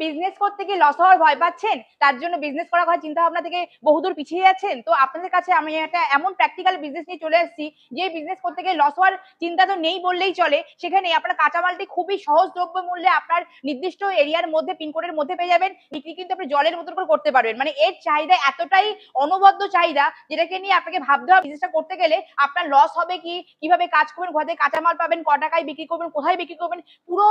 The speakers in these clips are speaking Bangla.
বিজনেস করতে গিয়ে লস হওয়ার ভয় পাচ্ছেন, তার জন্য বিজনেস করার কথা চিন্তা ভাবনা থেকে বহুদূর পিছিয়ে যাচ্ছেন, তো আপনাদের কাছে আমি একটা এমন প্র্যাকটিক্যাল বিজনেস নিয়ে চলে এসেছি যে বিজনেস করতে গিয়ে লস হওয়ার চিন্তা তো নেই বললেই চলে। সেখানে আপনার কাঁচামালটি খুবই সহজ দ্রব্য মূল্যে আপনার নির্দিষ্ট এরিয়ার মধ্যে পিনকোডের মধ্যে পেয়ে যাবেন। বিক্রি কিন্তু আপনি জলের মতন করে করতে পারবেন, মানে এর চাহিদা এতটাই অনবদ্য চাহিদা, যেটাকে নিয়ে আপনাকে ভাবতে হবে বিজনেসটা করতে গেলে আপনার লস হবে কি, কিভাবে কাজ করবেন, কোথা থেকে কাঁচামাল পাবেন, ক টাকায় বিক্রি করবেন, কোথায় বিক্রি করবেন, পুরো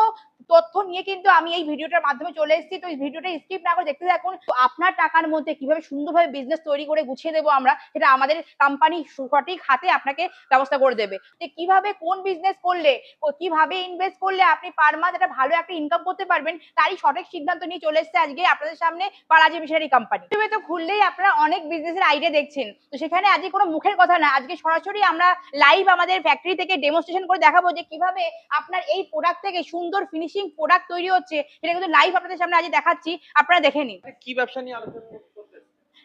তথ্য নিয়ে কিন্তু আমি এই ভিডিওটার মাধ্যমে চলে এসেছি। তো এই ভিডিওটা স্কিপ না করে দেখতে থাকুন। আপনার টাকার মধ্যে কিভাবে সুন্দরভাবে বিজনেস তৈরি করে গুছিয়ে দেবো আমরা, সেটা আমাদের কোম্পানি সঠিক হাতে আপনাকে ব্যবস্থা করে দেবে। যে কিভাবে কোন বিজনেস করলে, কিভাবে ইনভেস্ট করলে আপনি পার মান্থ একটা ভালো একটা ইনকাম করতে পারবেন, তারই সঠিক সিদ্ধান্ত নিয়ে চলে এসেছে আজকে আপনাদের সামনে বালাজি মিশনারি কোম্পানি। ইউটিউবে তো খুললেই আপনারা অনেক বিজনেসের আইডিয়া দেখছেন, তো সেখানে আজকে কোনো মুখের কথা না, আজকে সরাসরি আমরা লাইভ আমাদের ফ্যাক্টরি থেকে ডেমনস্ট্রেশন করে দেখাবো যে কিভাবে আপনার এই প্রোডাক্ট থেকে সুন্দর ফিনিশিং প্রোডাক্ট তৈরি হচ্ছে, সেটা কিন্তু লাইভ আপনাদের সামনে আজ দেখাচ্ছি, আপনারা দেখে নিন। কি ব্যবসা নিয়ে আলোচনা করতে?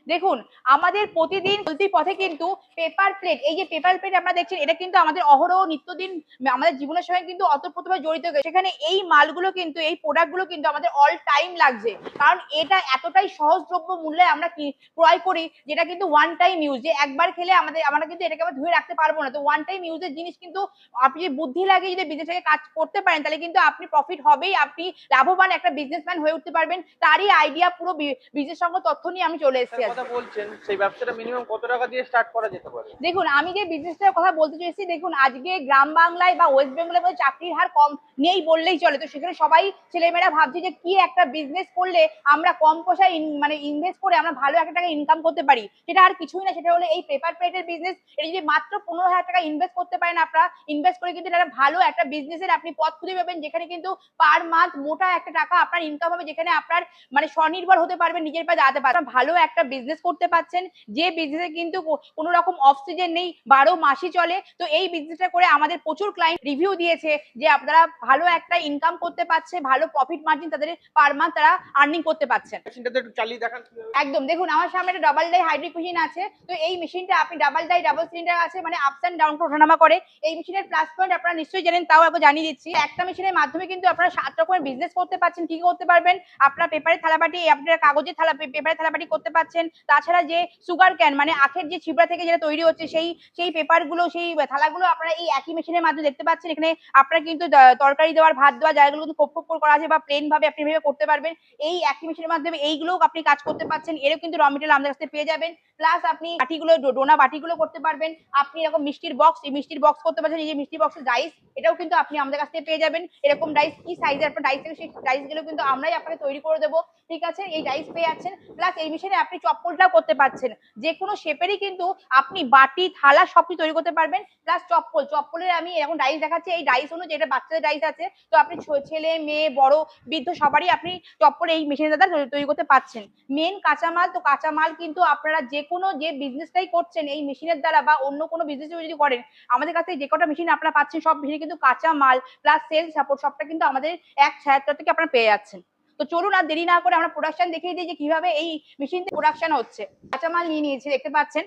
দেখুন, আমাদের প্রতিদিন চলতি পথে কিন্তু পেপার প্লেট, এই যে পেপার প্লেট আপনারা দেখছেন, এটা কিন্তু আমাদের অহরহ নিত্যদিন আমাদের জীবনের সঙ্গে কিন্তু অতপ্রতভাবে জড়িত হয়ে গেছে। সেখানে এই মালগুলো কিন্তু, এই প্রোডাক্টগুলো কিন্তু আমাদের অল টাইম লাগছে, কারণ এটা এতটাই সহজদ্রব্য মূল্যে আমরা ক্রয় করি, যেটা কিন্তু ওয়ান টাইম ইউজ, যে একবার খেলে আমরা কিন্তু এটাকে আবার ধুয়ে রাখতে পারবো না। তো ওয়ান টাইম ইউজের জিনিস কিন্তু আপনি যদি বুদ্ধি লাগিয়ে যদি বিজনেসে কাজ করতে পারেন, তাহলে কিন্তু আপনি প্রফিট হবেই, আপনি লাভবান একটা বিজনেসম্যান হয়ে উঠতে পারবেন। তারই আইডিয়া পুরো বিজনেস সঙ্গে তথ্য নিয়ে আমি চলে এসেছি। কথা বলছেন, সেই ব্যবসাটা মিনিমাম কত টাকা দিয়ে স্টার্ট করা যেতে পারে? দেখুন, আমি যে বিজনেসটার কথা বলতে চাইছি, দেখুন আজকে গ্রাম বাংলায় বা ওয়েস্ট বেঙ্গলের মধ্যে চাকরির হার কম নেই বললেই চলে। তো সেখানে সবাই ছেলেমেয়েরা ভাবছে যে কি একটা বিজনেস করলে আমরা কম পয়সায় মানে ইনভেস্ট করে আমরা ভালো একটা টাকা ইনকাম করতে পারি, সেটা আর কিছুই না, সেটা হলো এই পেপার প্লেটের বিজনেস। এটা যদি মাত্র 15,000 টাকা ইনভেস্ট করতে পারেন আপনারা, ইনভেস্ট করে কিন্তু এটা ভালো একটা বিজনেসের আপনি পথ খুঁজে পাবেন, যেখানে কিন্তু পার মান্থ মোটা একটা টাকা আপনার ইনকাম হবে, যেখানে আপনার মানে স্বনির্ভর হতে পারবেন, নিজের পায়ে দাঁড়াতে পারবেন, ভালো একটা বিজনেস করতে পারছেন, যে বিজনেসে কিন্তু কোনো রকম অফ সিজন নেই, 12 মাসই চলে। তো এই বিজনেসটা করে আমাদের প্রচুর ক্লায়েন্ট রিভিউ দিয়েছে যে আপনারা ভালো একটা ইনকাম করতে পারছে, ভালো প্রফিট মার্জিন তাদের পার মান্থ তারা আর্নিং করতে পারছেন। মেশিনটাতে একটু চালিয়ে দেখান। একদম, দেখুন আমার সামনে একটা ডাবল ডাই হাইড্রিক মেশিন আছে। তো এই মেশিনটা আপনি ডাবল ডাই ডাবল সিলিন্ডার আছে, মানে আপস এন্ড ডাউন ওঠানামা করে। এই মেশিনের প্লাস পয়েন্ট আপনারা নিশ্চয়ই জানেন, তাও একবার জানিয়ে দিচ্ছি। একটা মেশিনের মাধ্যমে কিন্তু আপনারা 7 রকমের বিজনেস করতে পারছেন। কি করতে পারবেন? আপনার পেপারের থালাবাটি, আপনারা কাগজের পেপারের থালাবাটি করতে পারছেন। তাছাড়া যে সুগার ক্যান, মানে আখের যে ছিবড়া থেকে যেটা তৈরি হচ্ছে, সেই পেপারগুলো, সেই থালাগুলো আপনারা এই একই মেশিনের মাধ্যমে দেখতে পাচ্ছেন। এখানে আপনারা কিন্তু তরকারি দেওয়ার, ভাত দেওয়া জায়গাগুলো কিন্তু খোপ খোপ করে করা আছে, বা প্লেন ভাবে আপনি ভেবে করতে পারবেন। এই একই মেশিনের মাধ্যমে এইগুলোও আপনি কাজ করতে পারছেন। এরও কিন্তু র মেটেরিয়াল আমাদের কাছে পেয়ে যাবেন। প্লাস আপনি বাটিগুলো, ডোনা বাটিগুলো করতে পারবেন। আপনি এরকম মিষ্টির বক্স, এই মিষ্টির বক্স করতে পারছেন। এই যে মিষ্টি বক্সের ডাইস, এটাও কিন্তু আপনি আমাদের কাছ থেকে পেয়ে যাবেন। এরকম ডাইস কি সাইজের আপনার ডাইস থেকে, সেই ডাইস গুলো কিন্তু আমরাই আপনাকে তৈরি করে দেবো, ঠিক আছে? এই ডাইস পেয়ে যাচ্ছেন। প্লাস এই মেশিনে আপনি চপ্পলটাও করতে পারছেন, যে কোনো শেপেরই কিন্তু আপনি বাটি, থালা সবকিছু তৈরি করতে পারবেন। প্লাস চপ্পলের আমি এখন ডাইস দেখাচ্ছি, এই ডাইস অনুযায়ী এটা বাচ্চাদের ডাইস আছে। তো আপনি ছেলে মেয়ে বড় বৃদ্ধ সবারই আপনি চপ্পল এই মেশিনের দ্বারা তৈরি করতে পারছেন। মেন কাঁচামাল, তো কাঁচামাল কিন্তু আপনারা যে কোনো যে বিজনেসটাই করছেন এই মেশিনের দ্বারা, বা অন্য কোনো বিজনেস যদি করেন, আমাদের কাছে যে কটা মেশিন আপনারা পাচ্ছেন সব মেশিনে কিন্তু কাঁচামাল প্লাস সেল সাপোর্ট সবটা কিন্তু আমাদের এক ছায়াত্তর থেকে আপনারা পেয়ে যাচ্ছেন। তো চলুন আর দেরি না করে আমরা প্রোডাকশন দেখিয়ে দিই যে কিভাবে এই মেশিন প্রোডাকশন হচ্ছে। কাঁচামাল নিয়ে নিয়েছি, দেখতে পাচ্ছেন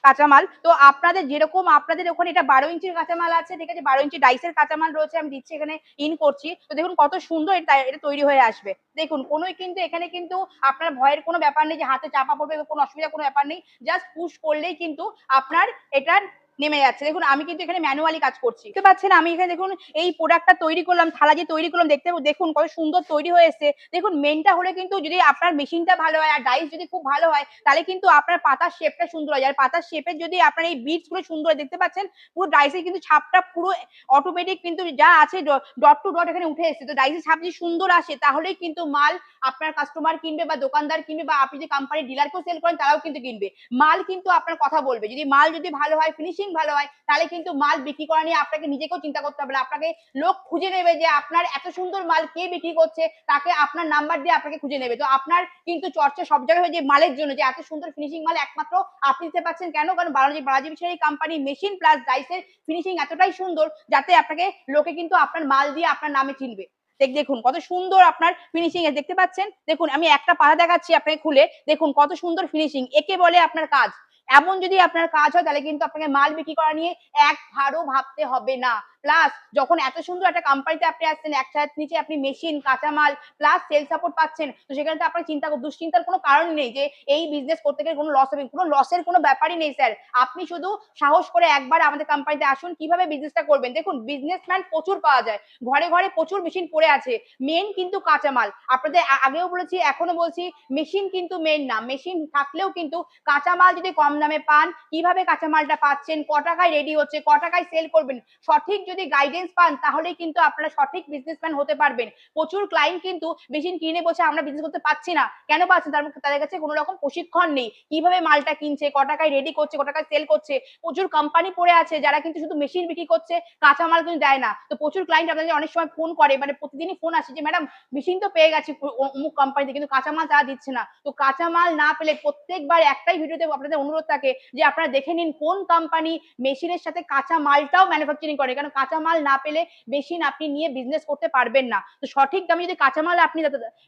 কাঁচামাল। তো আপনাদের যেরকম আপনাদের ওখানে এটা 12 ইঞ্চির কাঁচামাল আছে, ঠিক আছে, 12 ইঞ্চি ডাইসের কাঁচামাল রয়েছে, আমি দিচ্ছি এখানে ইন করছি। তো দেখুন কত সুন্দর এটা তৈরি হয়ে আসবে। দেখুন কোনোই কিন্তু এখানে কিন্তু আপনার ভয়ের কোনো ব্যাপার নেই যে হাতে চাপা পড়বে, কোনো অসুবিধা কোনো ব্যাপার নেই। জাস্ট পুশ করলেই কিন্তু আপনার এটা নেমে যাচ্ছে। দেখুন আমি কিন্তু এখানে ম্যানুয়ালি কাজ করছি, দেখতে পাচ্ছেন। আমি এখানে দেখুন এই প্রোডাক্টটা তৈরি করলাম, থালা যে তৈরি করলাম, দেখুন কত সুন্দর তৈরি হয়ে এসেছে। দেখুন মেনটা হলে কিন্তু যদি আপনার মেশিনটা ভালো হয় আর ডাইস যদি খুব ভালো হয়, তাহলে কিন্তু আপনার পাতার শেপটা সুন্দর হয়। আর পাতার শেপের যদি আপনার এই বিটস গুলো সুন্দর হয়, দেখতে পাচ্ছেন পুরো ডাইসে কিন্তু ছাপটা পুরো অটোমেটিক কিন্তু যা আছে ডট টু ডট এখানে উঠে এসেছে। তো ডাইসের ছাপ যদি সুন্দর আসে, তাহলেই কিন্তু মাল আপনার কাস্টমার কিনবে, বা দোকানদার কিনবে, বা আপনি যে কোম্পানির ডিলারকেও সেল করেন তারাও কিন্তু কিনবে। মাল কিন্তু আপনার কথা বলবে। যদি মাল যদি ভালো হয়, ফিনিশিং ভালো হয়, তাহলে কিন্তু মাল বিক্রি করা নিয়ে আপনাকে নিজেকেও চিন্তা করতে হবে না। আপনাকে লোক খুঁজে নেবে যে আপনার এত সুন্দর মাল কে বিক্রি করছে, তাকে আপনার নাম্বার দিয়ে আপনাকে খুঁজে নেবে। তো আপনার কিন্তু চর্চা সব জায়গায় হয়ে যে মালের জন্য, যে এত সুন্দর ফিনিশিং মাল একমাত্র আপনি দিতে পারছেন। কেন? কারণ Balaji machinery company machine plus ডাইসের ফিনিশিং এতটাই সুন্দর, যাতে আপনাকে লোকে কিন্তু আপনার মাল দিয়ে আপনার নামে চিনবে। দেখুন কত সুন্দর আপনার ফিনিশিং দেখতে পাচ্ছেন। দেখুন আমি একটা পাতা দেখাচ্ছি আপনাকে খুলে, দেখুন কত সুন্দর ফিনিশিং। একে বলে আপনার কাজ। এমন যদি আপনার কাজ হয় তাহলে কিন্তু আপনাকে মাল বিক্রি করা নিয়ে একবারও ভাবতে হবে না। প্লাস যখন এত সুন্দর একটা কোম্পানিতে আপনি আসছেন, একসাথে নিচে আপনি মেশিন, কাঁচামাল প্লাস সেল সাপোর্ট পাচ্ছেন, তো সেখানে তো আপনার দুশ্চিন্তার কোনো কারণ নেই যে এই বিজনেস করতে গেলে কোনো লস হবে। কোনো লসের কোনো ব্যাপারই নেই স্যার। আপনি শুধু সাহস করে একবার আমাদের কোম্পানিতে আসুন। কিভাবে বিজনেসটা করবেন দেখুন, বিজনেসম্যান প্রচুর পাওয়া যায়, ঘরে ঘরে প্রচুর মেশিন পড়ে আছে। মেন কিন্তু কাঁচামাল। আপনাদের আগেও বলেছি, এখনো বলছি, মেশিন কিন্তু মেন না। মেশিন থাকলেও কিন্তু কাঁচামাল যদি কম দামে পান, কিভাবে কাঁচামালটা পাচ্ছেন, ক টাকায় রেডি হচ্ছে, ক টাকায় সেল করবেন, সঠিক যদি গাইডেন্স পান তাহলেই কিন্তু আপনারা সঠিক বিজনেসম্যান হতে পারবেন। প্রচুর ক্লায়েন্ট কিন্তু মেশিন কিনে বসে আমরা বিজনেস করতে পারছি না। কেন পাচ্ছেন? তাদের কাছে কোনো রকম প্রশিক্ষণ নেই, কিভাবে মালটা কিনছে, ক টাকায় রেডি করছে, ক টাকায় সেল করছে। প্রচুর কোম্পানি পড়ে আছে যারা কিন্তু শুধু মেশিন বিক্রি করছে, কাঁচামাল কিন্তু দেয় না। তো প্রচুর ক্লায়েন্ট আপনাদের অনেক সময় ফোন করে, মানে প্রতিদিনই ফোন আসে যে ম্যাডাম মেশিন তো পেয়ে গেছি অমুক কোম্পানিতে, কিন্তু কাঁচামাল তারা দিচ্ছে না। তো কাঁচামাল না পেলে প্রত্যেকবার একটাই ভিডিওতে আপনাদের অনুরোধ থাকে যে আপনারা দেখে নিন কোন কোম্পানি মেশিনের সাথে কাঁচা মালটাও ম্যানুফ্যাকচারিং করে। কারণ কাঁচামাল না পেলে মেশিন আপনি নিয়ে বিজনেস করতে পারবেন না। তো সঠিক দামে যদি কাঁচামাল আপনি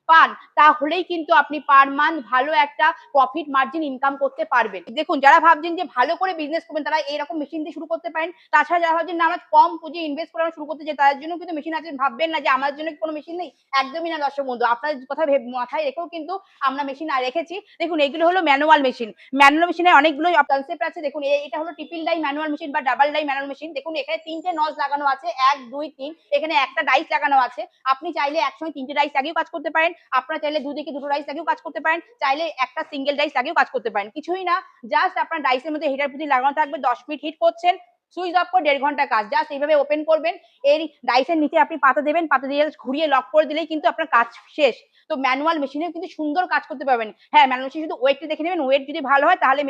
পান তাহলেই কিন্তু আপনি পার মান্থ ভালো একটা প্রফিট মার্জিন ইনকাম করতে পারবেন। দেখুন, যারা ভাবছেন যে ভালো করে বিজনেস করবেন তারা এরকম মেশিন দিয়ে শুরু করতে পারেন। তাছাড়া যারা ভাবছেন না আমরা কম পুঁজি ইনভেস্ট করে আমরা শুরু করতে চাই, তাদের জন্য কিন্তু মেশিন আছে। ভাববেন না যে আমাদের জন্য কোনো মেশিন নেই, একদমই না দর্শক বন্ধু। আপনাদের কথা মাথায় রেখেও কিন্তু আমরা মেশিন রেখেছি। দেখুন, এগুলো হলো ম্যানুয়াল মেশিন। ম্যানুয়াল মেশিনের অনেকগুলো কনসেপ্ট আছে। দেখুন, এটা হলো ট্রিপল ডাই ম্যানুয়াল মেশিন বা ডাবল ডাই ম্যানুয়াল মেশিন। দেখুন, এখানে 3টে নজ লাগানো আছে, 1 2 3। এখানে একটা ডাইস লাগানো আছে। আপনি চাইলে একসঙ্গে 3টে ডাইস লাগিয়েও কাজ করতে পারেন। আপনারা চাইলে দুদিকে দুটো ডাইস লাগিয়েও কাজ করতে পারেন। চাইলে একটা সিঙ্গেল ডাইস লাগিয়েও কাজ করতে পারেন। কিছুই না, জাস্ট আপনার ডাইসের মধ্যে হিটার পুঁতি লাগানো থাকবে, 10 মিনিট হিট করছেন, সুইচ অফ করে 1.5 ঘন্টা কাজ। জাস্ট এইভাবে ওপেন করবেন, এর ডাইসের নিচে আপনি পাতা দেবেন, পাতা দিয়ে ঘুরিয়ে লক করে দিলেই কিন্তু আপনার কাজ শেষ। তো ম্যানুয়াল মেশিনেও কিন্তু সুন্দর কাজ করতে পারবেন। হ্যাঁ, ম্যানুয়াল মেশিন শুধু ওয়েটটা দেখে নেবেন, ওয়েট যদি ভালো হয় তাহলে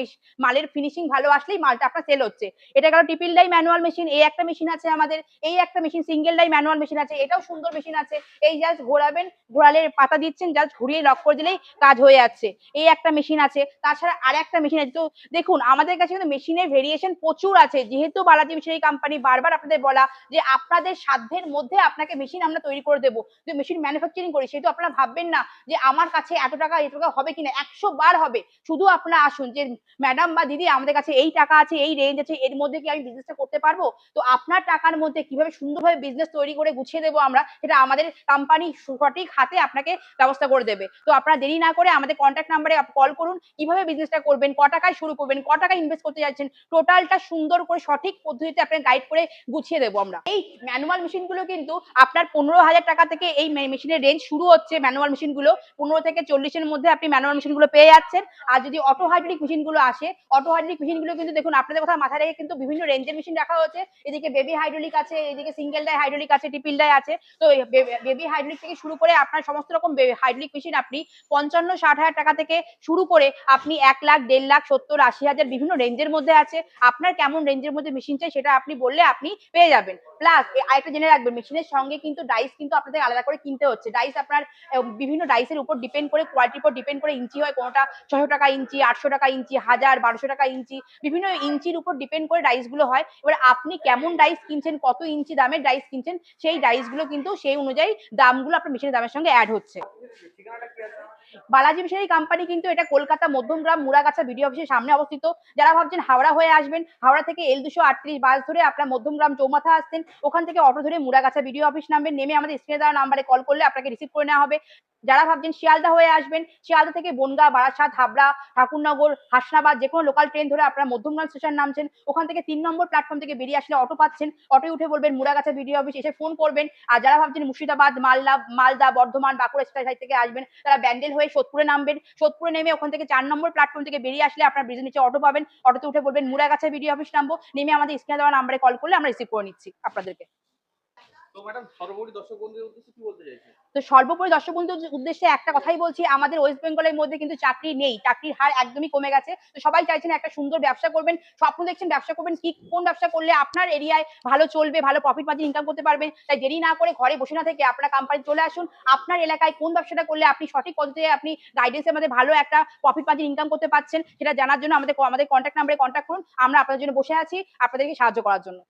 মালের ফিনিশিং ভালো আসলেই মালটা আপনার সেল হচ্ছে। এটা গেল ট্রিপল ডাই ম্যানুয়াল মেশিন। এই একটা মেশিন আছে আমাদের, এই একটা machine single die manual machine আছে, এটাও সুন্দর মেশিন আছে। এই জাস্ট ঘোরাবেন, ঘোরালে পাতা দিচ্ছেন, জাস্ট ঘুরিয়ে লক করে দিলেই কাজ হয়ে যাচ্ছে। এই একটা মেশিন আছে। তাছাড়া আর একটা মেশিন আছে। তো দেখুন, আমাদের কাছে কিন্তু মেশিনের ভেরিয়েশন প্রচুর আছে। যেহেতু বালাজি মেশিনারি কোম্পানি বারবার আপনাদের বলা যে আপনাদের সাধ্যের মধ্যে আপনাকে মেশিন আমরা তৈরি করে দেবো, যে মেশিন ম্যানুফ্যাকচারিং করি, সেহেতু আপনারা ভাববেন না যে আমার কাছে এত টাকা হবে কিনা। 100 বার হবে। শুধু আপনারা আসুন যে ম্যাডাম বা দিদি আমাদের কাছে এই টাকা আছে, এই রেঞ্জ আছে, এর মধ্যে কি আমি বিজনেসটা করতে পারবো? তো আপনার টাকার মধ্যে কিভাবে সুন্দরভাবে বিজনেস তৈরি করে গুছিয়ে দেবো আমরা, সেটা আমাদের কোম্পানি সঠিক হাতে আপনাকে ব্যবস্থা করে দেবে। তো আপনারা দেরি না করে আমাদের কন্ট্যাক্ট নাম্বারে কল করুন। কিভাবে বিজনেসটা করবেন, ক টাকায় শুরু করবেন, ক টাকা ইনভেস্ট করতে যাচ্ছেন, টোটালটা সুন্দর করে সঠিক পদ্ধতিতে আপনাকে গাইড করে গুছিয়ে দেবো আমরা। এই ম্যানুয়াল মেশিনগুলো কিন্তু আপনার 15,000 টাকা থেকে এই মেশিনের রেঞ্জ শুরু হচ্ছে। ম্যানুয়াল মেশিনগুলো 15 থেকে 40-এর মধ্যে আপনি ম্যানুয়াল মেশিনগুলো পেয়ে যাচ্ছেন। আর যদি অটো হাইড্রোলিক মেশিনগুলো আসে, অটো হাইড্রোলিক মেশিনগুলো কিন্তু দেখুন আপনাদের কথা মাথায় রেখে কিন্তু বিভিন্ন রেঞ্জের মেশিন রাখা হয়েছে। এদিকে বেবি হাইড্রোলিক আছে, এদিকে সিঙ্গেল ডাই হাইড্রোলিক আছে, ট্রিপল ডাই আছে। তো বেবি হাইড্রোলিক থেকে শুরু করে আপনার সমস্ত রকম হাইড্রোলিক মেশিন আপনি 55-60 হাজার টাকা থেকে শুরু করে আপনি 1 লাখ, 1.5 লাখ, 70-80 হাজার বিভিন্ন রেঞ্জের মধ্যে আছে। আপনার কেমন রেঞ্জের মধ্যে মেশিন চাই সেটা আপনি বললে আপনি পেয়ে যাবেন। প্লাস আরেকটা জেনে রাখবেন, মেশিনের সঙ্গে কিন্তু ডাইস কিন্তু আপনাদের আলাদা করে কিনতে হচ্ছে। ডাইস আপনার বিভিন্ন ডাইসের উপর ডিপেন্ড করে, কোয়ালিটির উপর ডিপেন্ড করে ইঞ্চি হয়, কোনটা 600 টাকা ইঞ্চি, 800 টাকা ইঞ্চি, 1000, 1200 টাকা ইঞ্চি, বিভিন্ন ইঞ্চির উপর ডিপেন্ড করে ডাইস গুলো হয়। এবার আপনি কেমন ডাইস কিনছেন, কত ইঞ্চি দামের ডাইস কিনছেন, সেই ডাইস গুলো কিন্তু সেই অনুযায়ী দামগুলো আপনার মেশিনের দামের সঙ্গে অ্যাড হচ্ছে। বালাজি মেশিনারি কোম্পানি কিন্তু এটা কলকাতা মধ্যমগ্রাম মুড়াগাছা বিডিও অফিসের সামনে অবস্থিত। যারা ভাবছেন হাওড়া হয়ে আসবেন, হাওড়া থেকে L238 বাস ধরে আপনার মধ্যমগ্রাম চৌমাথা আসছেন, ওখান থেকে অটো ধরে মুড়াগাছা বিডিও অফিস নামবেন, নেমে আমাদের স্ক্রিনে দেওয়া নাম্বারে কল করলে আপনাকে রিসিভ করে নেওয়া হবে। যারা ভাবছেন শিয়ালদা হয়ে আসবেন, শিয়ালদা থেকে বনগাঁ, বারাসাত, হাবড়া, ঠাকুরনগর, হাসনাবাদ যে কোনো লোকাল ট্রেন ধরে আপনারা মধ্যমগ্রাম স্টেশন নামছেন, ওখান থেকে 3 নম্বর প্ল্যাটফর্ম থেকে বেরিয়ে আসলে অটো পাচ্ছেন। অটোয় উঠে বলবেন মুড়াগাছা বিডিও অফিস, এসে ফোন করবেন। আর যারা ভাবছেন মুর্শিদাবাদ, মালদা, বর্ধমান, বাঁকুড়া সাইড থেকে আসবেন, তারা ব্যান্ডেল হয়ে সোদপুরে নামবেন। সোদপুরে নেমে ওখান থেকে 4 নম্বর প্ল্যাটফর্ম থেকে বেরিয়ে আসলে আপনার ব্রিজের নিচে অটো পাবেন। অটোতে উঠে বলবেন মুড়াগাছা বিডিও অফিস নামবো, নেমে আমাদের স্ক্রিনে দেওয়া নাম্বারে কল করলে আমরা রিসিভ করে নিচ্ছি আপনাদেরকে। তো ম্যাডাম সর্বোপরি দর্শক বন্ধুদের উদ্দেশ্যে কি বলতে চাইছেন? তো সর্বোপরি দর্শক বন্ধুদের উদ্দেশ্যে একটা কথাই বলছি, আমাদের ওয়েস্ট বেঙ্গলের মধ্যে কিন্তু চাকরি নেই, চাকরির হার একদমই কমে গেছে। তো সবাই চাইছেন একটা সুন্দর ব্যবসা করবেন, স্বপ্ন দেখছেন ব্যবসা করবেন, কি কোন ব্যবসা করলে আপনার এরিয়ায় ভালো চলবে, ভালো প্রফিট মার্জিন ইনকাম করতে পারবেন। তাই দেরি না করে ঘরে বসে না থেকে আপনার কোম্পানি চলে আসুন। আপনার এলাকায় কোন ব্যবসাটা করলে আপনি সঠিক পদ্ধতিতে আপনি গাইডেন্সের মধ্যে ভালো একটা প্রফিট মার্জিন ইনকাম করতে পারছেন, সেটা জানার জন্য আমাদের কন্ট্যাক্ট নাম্বারে কন্ট্যাক্ট করুন। আমরা আপনাদের জন্য বসে আছি আপনাদেরকে সাহায্য করার জন্য।